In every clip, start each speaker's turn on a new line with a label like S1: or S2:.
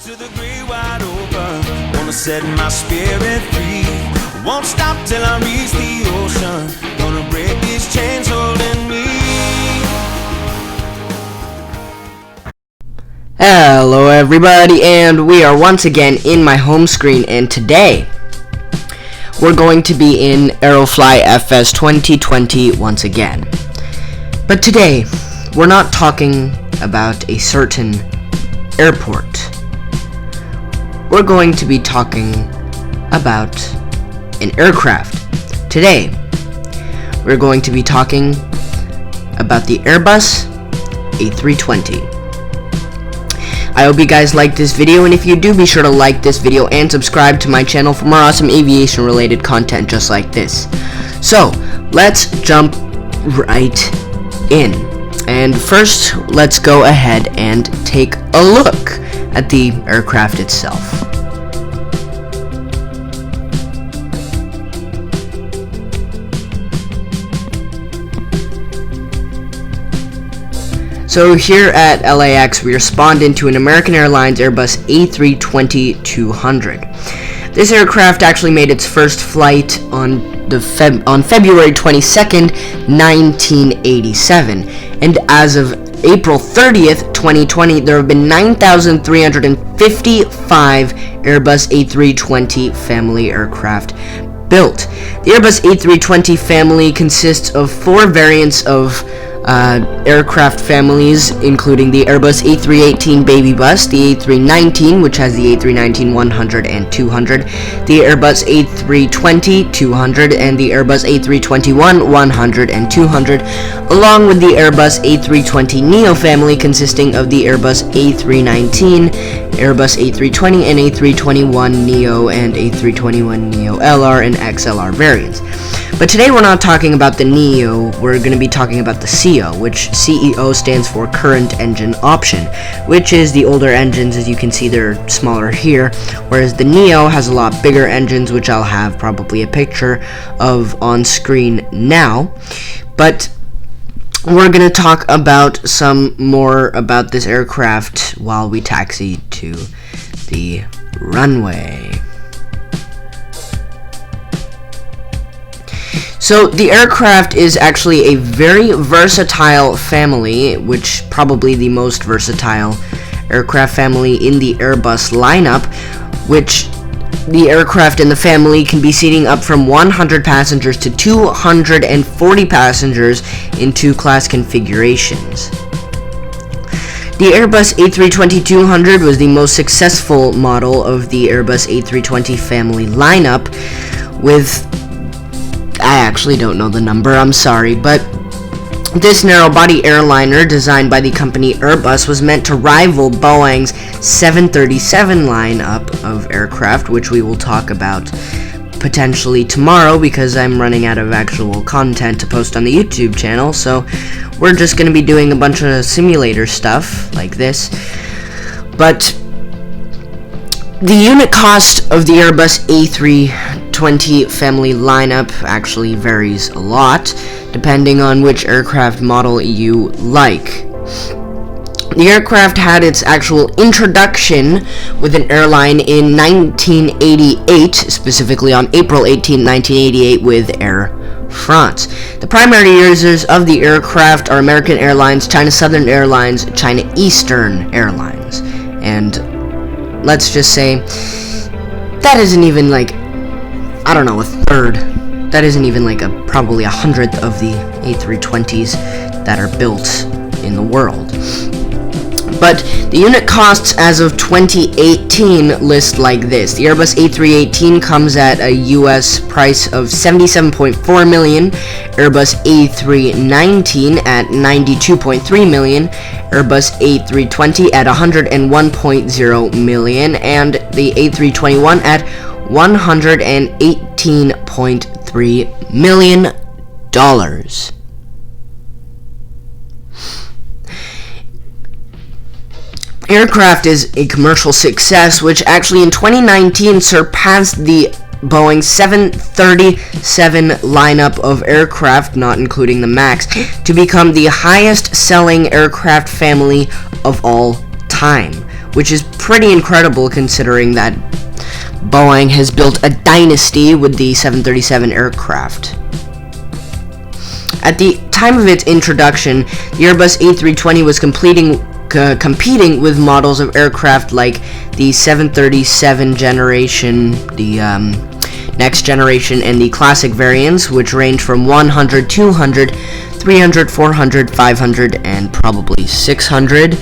S1: to the great wide open. Wanna set my spirit free. Won't stop till I reach the ocean. Gonna break these chains holding me.
S2: Hello everybody, and we are once again in my home screen, and today we're going to be in Aerofly FS 2020 once again. But today, we're not talking about a certain airport. We're going to be talking about an aircraft. Today, we're going to be talking about the Airbus A320. I hope you guys like this video, and if you do, be sure to like this video and subscribe to my channel for more awesome aviation related content just like this. So, let's jump right in. And first, let's go ahead and take a look at the aircraft itself. So here at LAX, we spawned into an American Airlines Airbus A320-200. This aircraft actually made its first flight on February 22nd, 1987. And as of April 30th, 2020, there have been 9,355 Airbus A320 family aircraft built. The Airbus A320 family consists of 4 variants of aircraft families, including the Airbus A318 Baby Bus, the A319, which has the A319-100 and 200, the Airbus A320-200, and the Airbus A321-100 and 200, along with the Airbus A320neo family consisting of the Airbus A319, Airbus A320, and A321neo and A321neo LR and XLR variants. But today we're not talking about the Neo, we're going to be talking about the CEO, which CEO stands for Current Engine Option, which is the older engines. As you can see, they're smaller here, whereas the Neo has a lot bigger engines, which I'll have probably a picture of on screen now. But we're going to talk about some more about this aircraft while we taxi to the runway. So the aircraft is actually a very versatile family, which probably the most versatile aircraft family in the Airbus lineup, which the aircraft in the family can be seating up from 100 passengers to 240 passengers in 2-class configurations. The Airbus A320-200 was the most successful model of the Airbus A320 family lineup, with, I actually don't know the number, I'm sorry, but this narrow-body airliner designed by the company Airbus was meant to rival Boeing's 737 lineup of aircraft, which we will talk about potentially tomorrow because I'm running out of actual content to post on the YouTube channel, so we're just going to be doing a bunch of simulator stuff like this. But the unit cost of the Airbus A320 family lineup actually varies a lot, depending on which aircraft model you like. The aircraft had its actual introduction with an airline in 1988, specifically on April 18, 1988, with Air France. The primary users of the aircraft are American Airlines, China Southern Airlines, China Eastern Airlines, and let's just say that isn't even like, I don't know, a third. That isn't even like probably 100th of the A320s that are built in the world. But the unit costs as of 2018 list like this. The Airbus A318 comes at a US price of $77.4 million, Airbus A319 at $92.3 million, Airbus A320 at $101.0 million, and the A321 at $118.3 million. Aircraft is a commercial success, which actually in 2019 surpassed the Boeing 737 lineup of aircraft, not including the MAX, to become the highest selling aircraft family of all time, which is pretty incredible considering that Boeing has built a dynasty with the 737 aircraft. At the time of its introduction, the Airbus A320 was competing with models of aircraft like the 737 generation, the next generation, and the classic variants, which range from 100, 200, 300, 400, 500, and probably 600.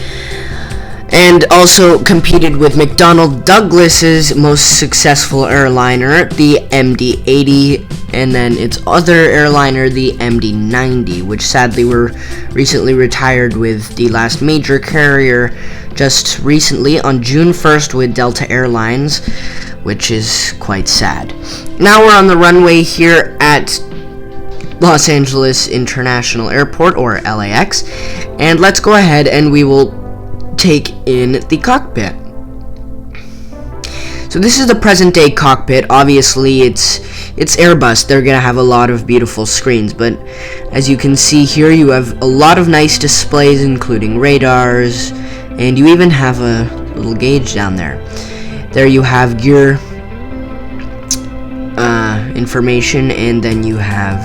S2: And also competed with McDonnell Douglas's most successful airliner, the MD-80, and then its other airliner, the MD-90, which sadly were recently retired with the last major carrier just recently on June 1st with Delta Airlines, which is quite sad. Now we're on the runway here at Los Angeles International Airport, or LAX, and let's go ahead and we will take in the cockpit. So this is the present day cockpit. Obviously it's Airbus. They're gonna have a lot of beautiful screens, but as you can see here, you have a lot of nice displays, including radars, and you even have a little gauge down there. There you have gear information, and then you have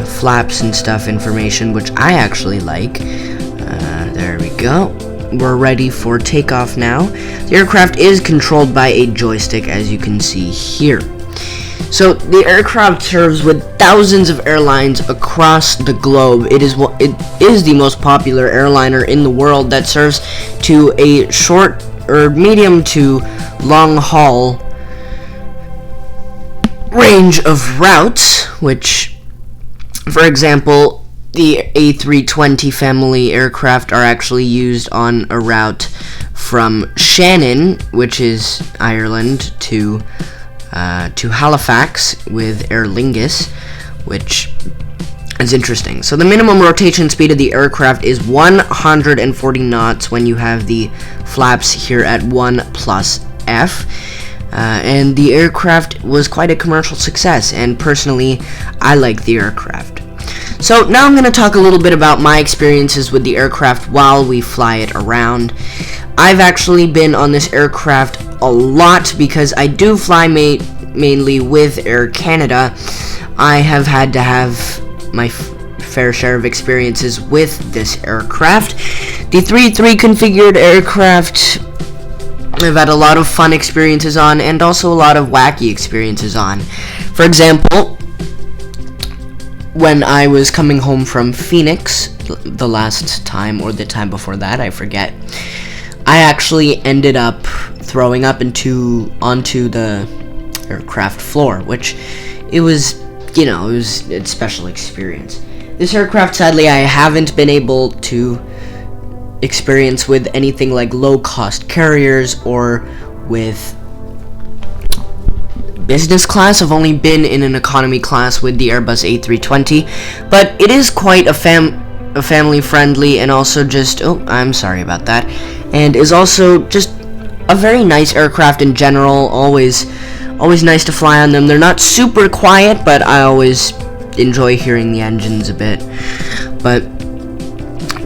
S2: flaps and stuff information, which I actually like. There we go. We're ready for takeoff now. The aircraft is controlled by a joystick, as you can see here. So the aircraft serves with thousands of airlines across the globe. It is the most popular airliner in the world that serves to a short or medium to long haul range of routes, which, for example, the A320 family aircraft are actually used on a route from Shannon, which is Ireland, to Halifax with Aer Lingus, which is interesting. So the minimum rotation speed of the aircraft is 140 knots when you have the flaps here at 1+F. And the aircraft was quite a commercial success, and personally, I like the aircraft. So now I'm going to talk a little bit about my experiences with the aircraft while we fly it around. I've actually been on this aircraft a lot because I do fly mainly with Air Canada. I have had to have my fair share of experiences with this aircraft. The 3-3 configured aircraft I've had a lot of fun experiences on, and also a lot of wacky experiences on. For example, when I was coming home from Phoenix the last time, or the time before that, I forget, I actually ended up throwing up onto the aircraft floor, which it was a special experience. This aircraft, sadly, I haven't been able to experience with anything like low-cost carriers or with business class. I've only been in an economy class with the Airbus A320, but it is quite a family-friendly, and also just, I'm sorry about that, and is also just a very nice aircraft in general. Always nice to fly on them. They're not super quiet, but I always enjoy hearing the engines a bit. But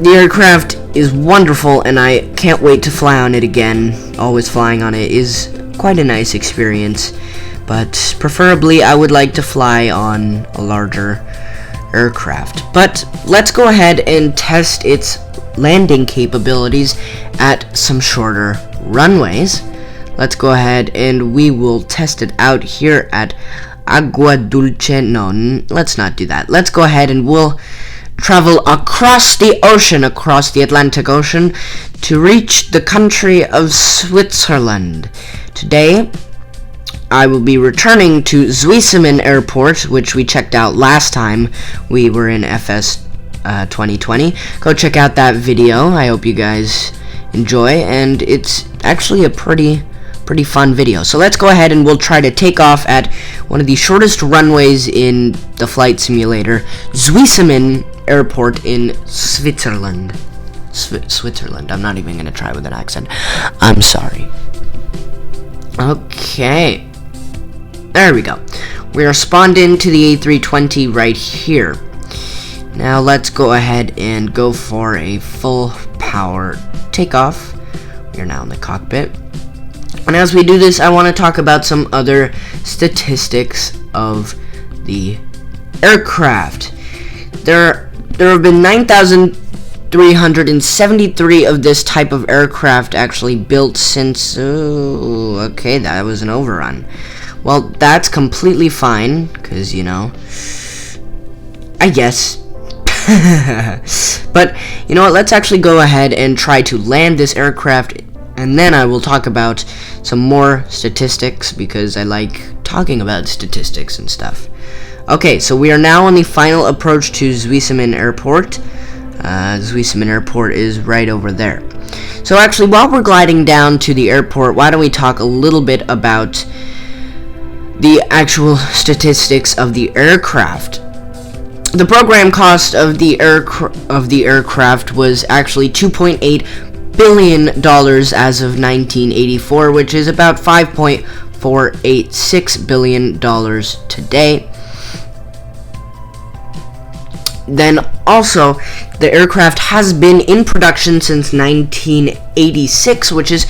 S2: the aircraft is wonderful, and I can't wait to fly on it again. Always flying on it is quite a nice experience, but preferably I would like to fly on a larger aircraft. But let's go ahead and test its landing capabilities at some shorter runways. Let's go ahead and we will test it out here at Agua Dulce. No, let's not do that. Let's go ahead and we'll travel across the ocean, across the Atlantic Ocean, to reach the country of Switzerland. Today, I will be returning to Zweisimmen Airport, which we checked out last time we were in FS 2020. Go check out that video. I hope you guys enjoy, and it's actually a pretty fun video. So let's go ahead and we'll try to take off at one of the shortest runways in the flight simulator, Zweisimmen Airport in Switzerland. Switzerland. I'm not even going to try with an accent. I'm sorry. Okay. There we go. We are spawned into the A320 right here. Now let's go ahead and go for a full power takeoff You're now in the cockpit. And as we do this, I want to talk about some other statistics of the aircraft. There have been 9,373 of this type of aircraft actually built since... Oh, okay, that was an overrun. Well, that's completely fine, because, you know, I guess. But, you know what, let's actually go ahead and try to land this aircraft, and then I will talk about some more statistics, because I like talking about statistics and stuff. Okay, so we are now on the final approach to Zweisimmen Airport. Zweisimmen Airport is right over there. So actually, while we're gliding down to the airport, why don't we talk a little bit about the actual statistics of the aircraft. The program cost of the aircraft was actually $2.8 billion as of 1984, which is about $5.486 billion today. Then also, the aircraft has been in production since 1986, which is,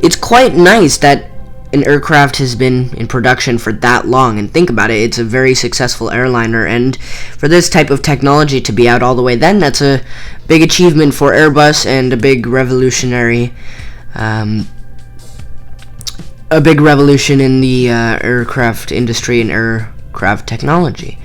S2: it's quite nice that an aircraft has been in production for that long. And think about it, it's a very successful airliner, and for this type of technology to be out all the way then, that's a big achievement for Airbus and a big revolutionary, a big revolution in the aircraft industry and aircraft technology.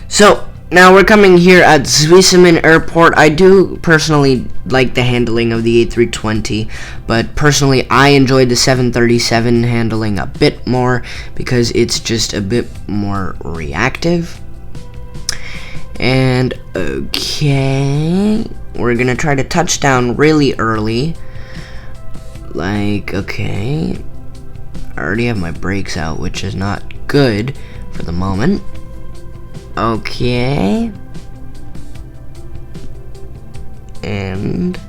S2: So now we're coming here at Zweisimmen Airport. I do personally like the handling of the A320, but personally I enjoyed the 737 handling a bit more because it's just a bit more reactive. And okay, we're gonna try to touch down really early. Like, okay, I already have my brakes out, which is not good for the moment. Okay. And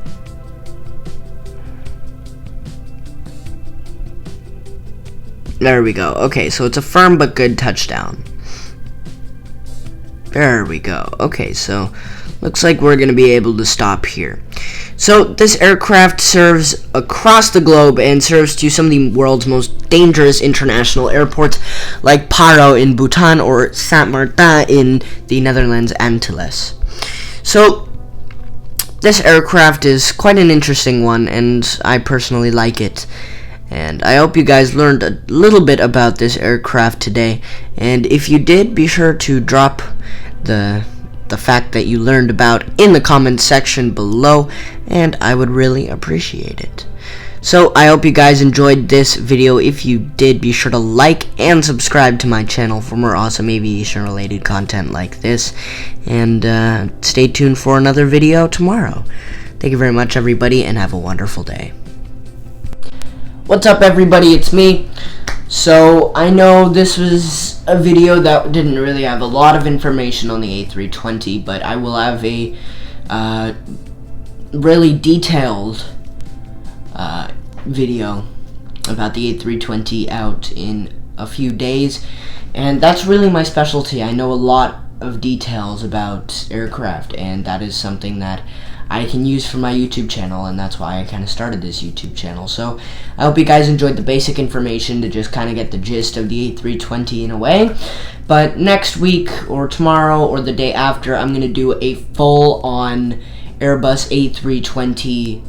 S2: there we go. Okay, so it's a firm but good touchdown. There we go. Okay, so looks like we're going to be able to stop here. So this aircraft serves across the globe and serves to some of the world's most dangerous international airports, like Paro in Bhutan or Saint Martin in the Netherlands Antilles. So this aircraft is quite an interesting one, and I personally like it. And I hope you guys learned a little bit about this aircraft today. And if you did, be sure to drop the fact that you learned about in the comments section below, and I would really appreciate it. So I hope you guys enjoyed this video. If you did, be sure to like and subscribe to my channel for more awesome aviation related content like this, and stay tuned for another video tomorrow. Thank you very much, everybody, and have a wonderful day. What's up, everybody? It's me. So I know this was a video that didn't really have a lot of information on the A320, but I will have a really detailed video about the A320 out in a few days, and that's really my specialty. I know a lot of details about aircraft, and that is something that I can use for my YouTube channel, and that's why I kind of started this YouTube channel. So I hope you guys enjoyed the basic information to just kind of get the gist of the A320 in a way. But next week or tomorrow or the day after, I'm going to do a full-on Airbus A320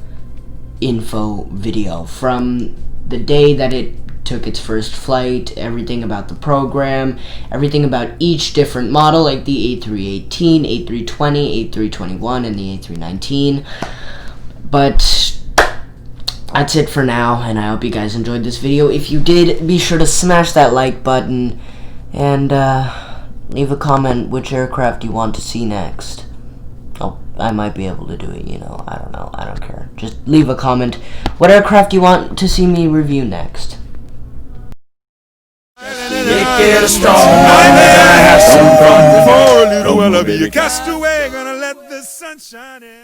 S2: info video from the day that it took its first flight, everything about the program, everything about each different model, like the A318, A320, A321, and the A319. But that's it for now, and I hope you guys enjoyed this video. If you did, be sure to smash that like button and leave a comment which aircraft you want to see next. Oh, I might be able to do it, you know, I don't know, I don't care. Just leave a comment what aircraft you want to see me review next.
S1: Make it a strong night, may I have some fun. For a little while I'll be a castaway, gonna let the sun shine in.